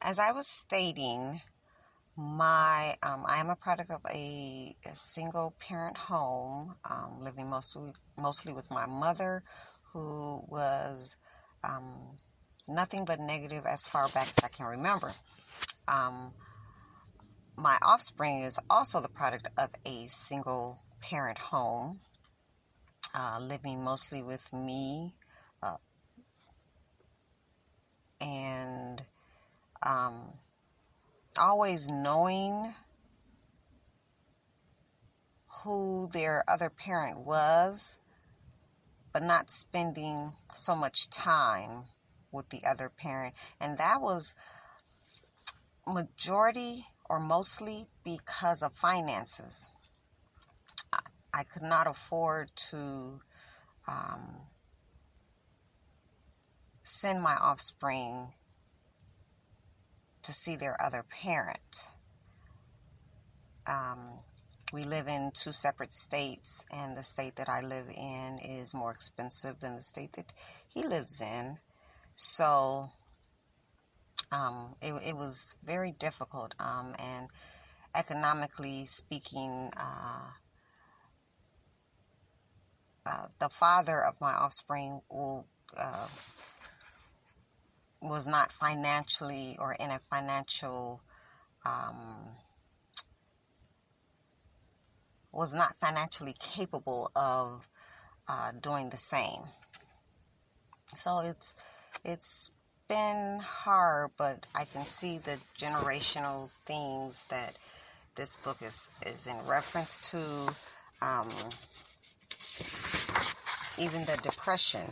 As I was stating, I am a product of a single parent home, living mostly with my mother, who was nothing but negative as far back as I can remember. My offspring is also the product of a single parent home, living mostly with me, and always knowing who their other parent was, but not spending so much time with the other parent. And that was majority or mostly because of finances. I could not afford to send my offspring to see their other parent. We live in two separate states, and the state that I live in is more expensive than the state that he lives in. So it was very difficult, and economically speaking, the father of my offspring was not financially or in a financial was not financially capable of doing the same. So it's been hard, but I can see the generational things that this book is in reference to. Even the depression.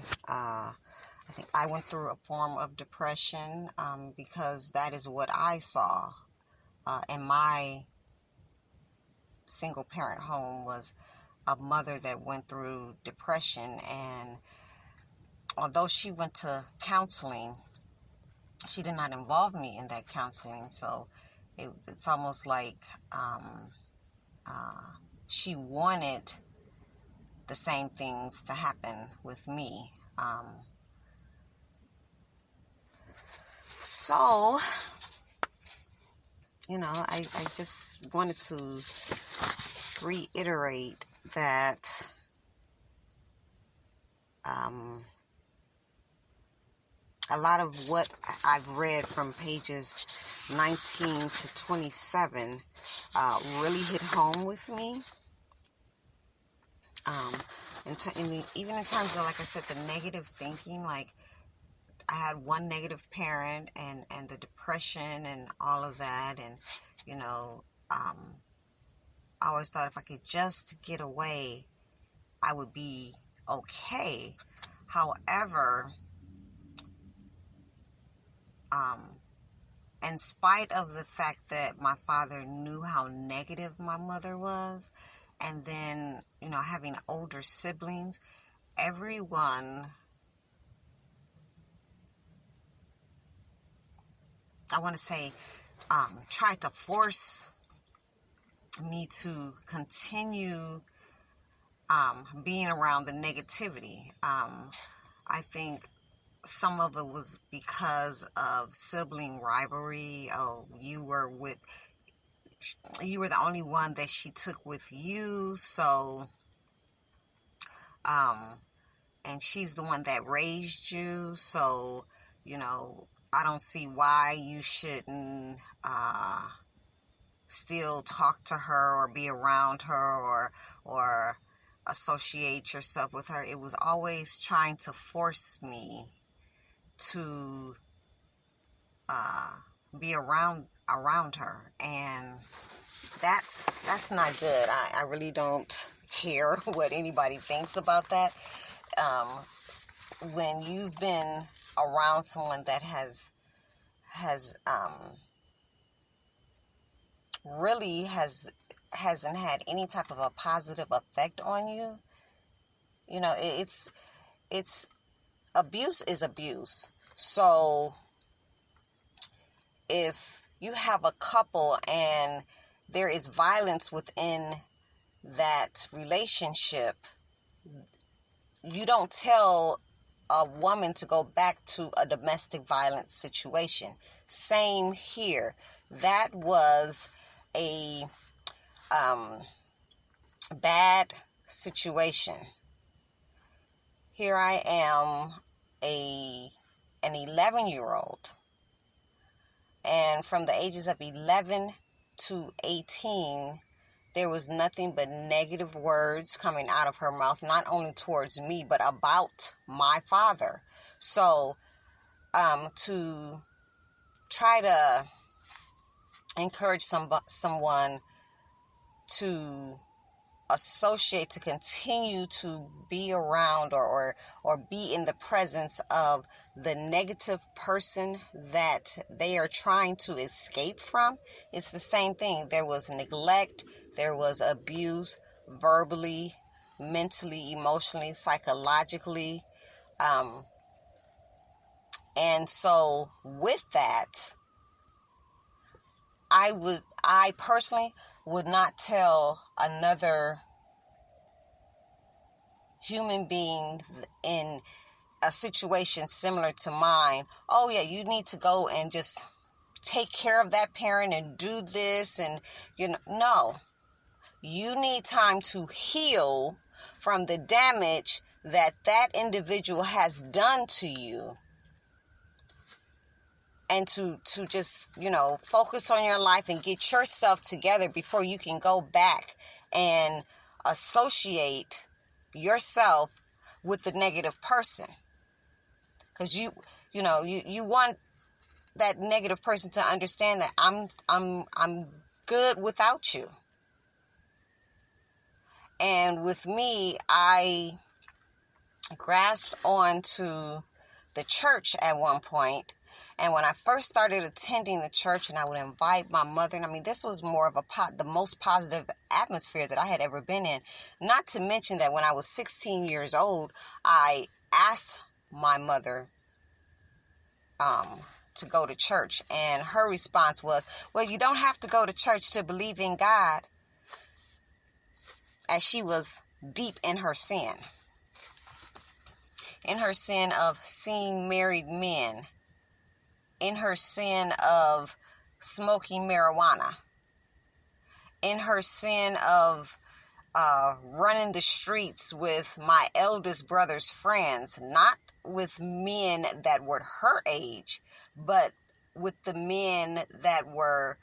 I think I went through a form of depression because that is what I saw in my single parent home, was a mother that went through depression. And although she went to counseling, she did not involve me in that counseling. So it's almost like she wanted the same things to happen with me. So, I just wanted to reiterate that a lot of what I've read from pages 19 to 27 really hit home with me. Even in terms of, like I said, the negative thinking, like I had one negative parent and the depression and all of that. And, I always thought if I could just get away, I would be okay. However, in spite of the fact that my father knew how negative my mother was, and then, having older siblings, everyone, I want to say, tried to force me to continue being around the negativity. I think some of it was because of sibling rivalry. Oh, you were the only one that she took with you, so and she's the one that raised you, so I don't see why you shouldn't still talk to her or be around her or associate yourself with her. It was always trying to force me to be around her, and that's not good. I really don't care what anybody thinks about that. When you've been around someone that hasn't had any type of a positive effect on you, it's abuse is abuse. So if you have a couple and there is violence within that relationship, you don't tell a woman to go back to a domestic violence situation. Same here. That was a bad situation. Here I am, an 11-year-old, and from the ages of 11 to 18, there was nothing but negative words coming out of her mouth, not only towards me, but about my father. So, to try to encourage someone to associate, to continue to be around or be in the presence of the negative person that they are trying to escape from, it's the same thing. There was neglect, there was abuse, verbally, mentally, emotionally, psychologically. And so with that, I personally would not tell another human being in a situation similar to mine, oh yeah, you need to go and just take care of that parent and do this, and no. You need time to heal from the damage that individual has done to you. And to just, focus on your life and get yourself together before you can go back and associate yourself with the negative person. Because you want that negative person to understand that I'm good without you. And with me, I grasped onto the church at one point. And when I first started attending the church, and I would invite my mother, and this was more of the most positive atmosphere that I had ever been in. Not to mention that when I was 16 years old, I asked my mother to go to church. And her response was, well, you don't have to go to church to believe in God. As she was deep in her sin. In her sin of seeing married men. In her sin of smoking marijuana. In her sin of running the streets with my eldest brother's friends, not with men that were her age, but with the men that were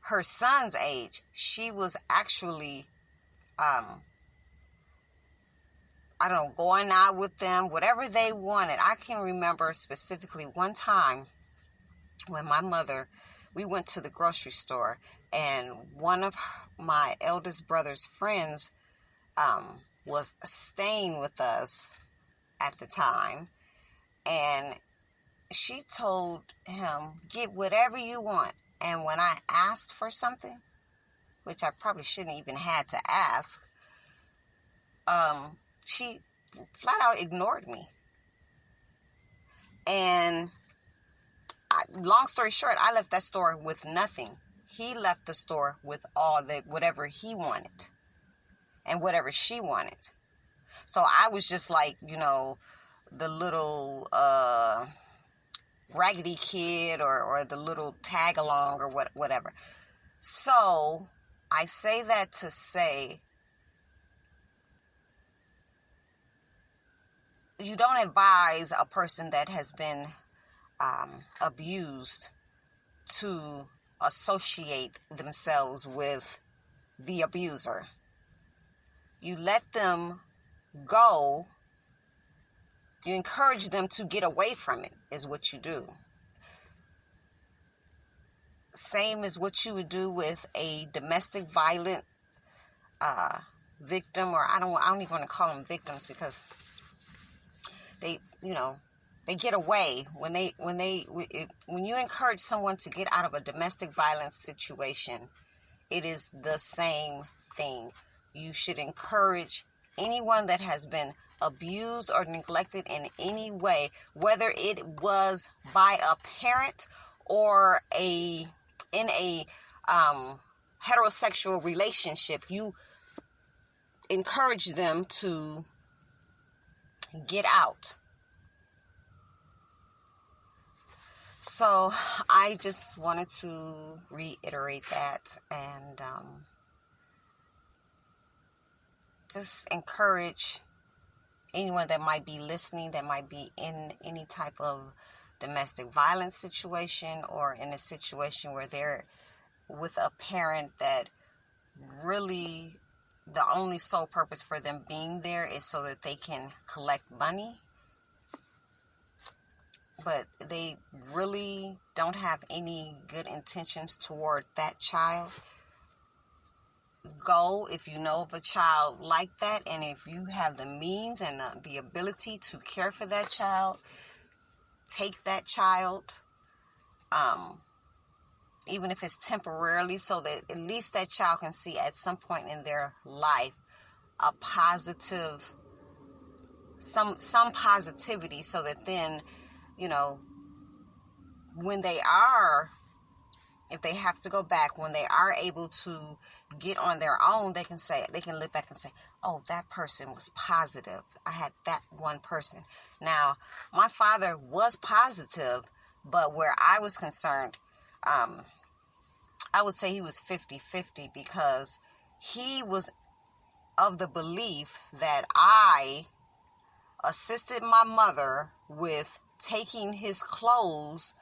her son's age. She was actually, going out with them, whatever they wanted. I can remember specifically one time when my mother, we went to the grocery store, and one of my eldest brother's friends was staying with us at the time, and she told him, get whatever you want. And when I asked for something, which I probably shouldn't even had to ask, she flat out ignored me. And long story short, I left that store with nothing. He left the store with whatever he wanted and whatever she wanted. So I was just like, the little raggedy kid or the little tag along or whatever. So I say that to say, you don't advise a person that has been abused to associate themselves with the abuser. You let them go. You encourage them to get away from it, is what you do. Same as what you would do with a domestic violent victim, or I don't even want to call them victims, because they get away when you encourage someone to get out of a domestic violence situation. It is the same thing. You should encourage anyone that has been abused or neglected in any way, whether it was by a parent or in a heterosexual relationship. You encourage them to get out. So I just wanted to reiterate that and just encourage anyone that might be listening, that might be in any type of domestic violence situation or in a situation where they're with a parent that really the only sole purpose for them being there is so that they can collect money, but they really don't have any good intentions toward that child. Go, if you know of a child like that, and if you have the means and the ability to care for that child, take that child, even if it's temporarily, so that at least that child can see at some point in their life a positive, some positivity, so that then, you know, when they are, if they have to go back, when they are able to get on their own, they can look back and say, oh, that person was positive. I had that one person. Now, my father was positive, but where I was concerned, I would say he was 50-50, because he was of the belief that I assisted my mother with taking his clothes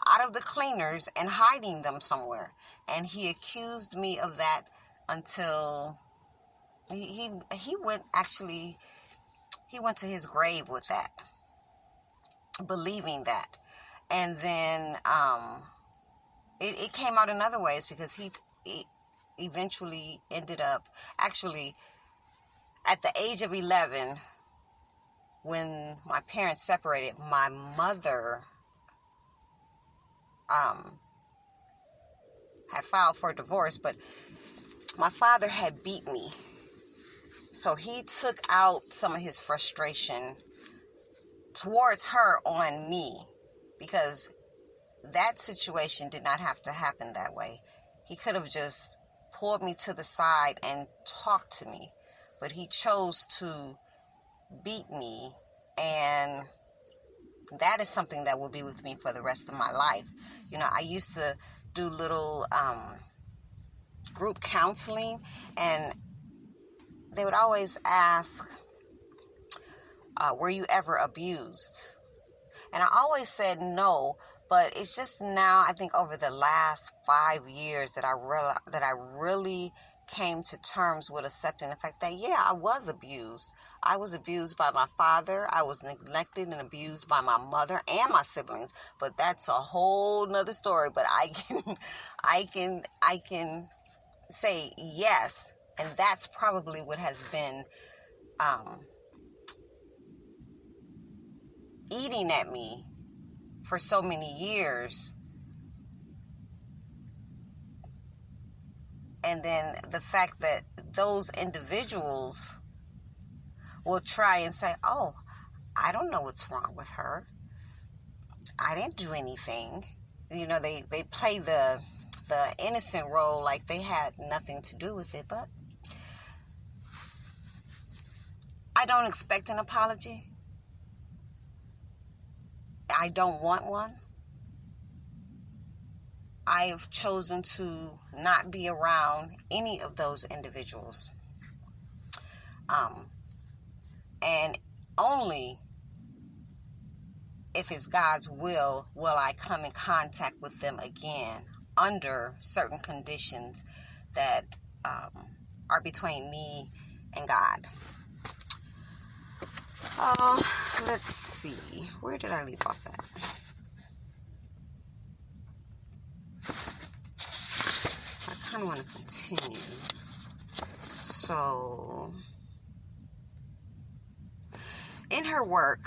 out of the cleaners and hiding them somewhere. And he accused me of that until he went to his grave with that, believing that. And then it came out in other ways, because he eventually ended up, actually, at the age of 11, when my parents separated, my mother had filed for divorce, but my father had beat me. So he took out some of his frustration towards her on me, because that situation did not have to happen that way. He could have just pulled me to the side and talked to me, but he chose to beat me, and that is something that will be with me for the rest of my life. You know, I used to do little group counseling, and they would always ask, were you ever abused? And I always said no, but it's just now, I think over the last 5 years, that I really came to terms with accepting the fact that, yeah, I was abused. I was abused by my father. I was neglected and abused by my mother and my siblings. But that's a whole nother story. But I can say yes, and that's probably what has been eating at me for so many years. And then the fact that those individuals will try and say, oh, I don't know what's wrong with her. I didn't do anything. You know, they play the innocent role like they had nothing to do with it. But I don't expect an apology. I don't want one. I have chosen to not be around any of those individuals. And only if it's God's will I come in contact with them again under certain conditions that are between me and God. Let's see. Where did I leave off at? So I kind of want to continue. So, in her work,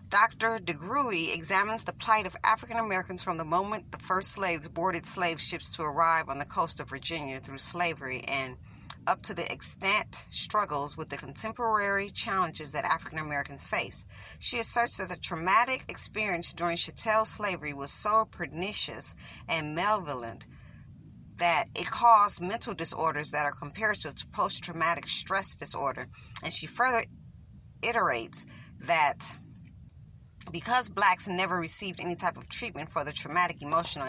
Dr. DeGruy examines the plight of African Americans from the moment the first slaves boarded slave ships to arrive on the coast of Virginia through slavery, and up to the extant struggles with the contemporary challenges that African Americans face. She asserts that the traumatic experience during chattel slavery was so pernicious and malevolent that it caused mental disorders that are comparative to post-traumatic stress disorder. And she further iterates that because blacks never received any type of treatment for the traumatic emotional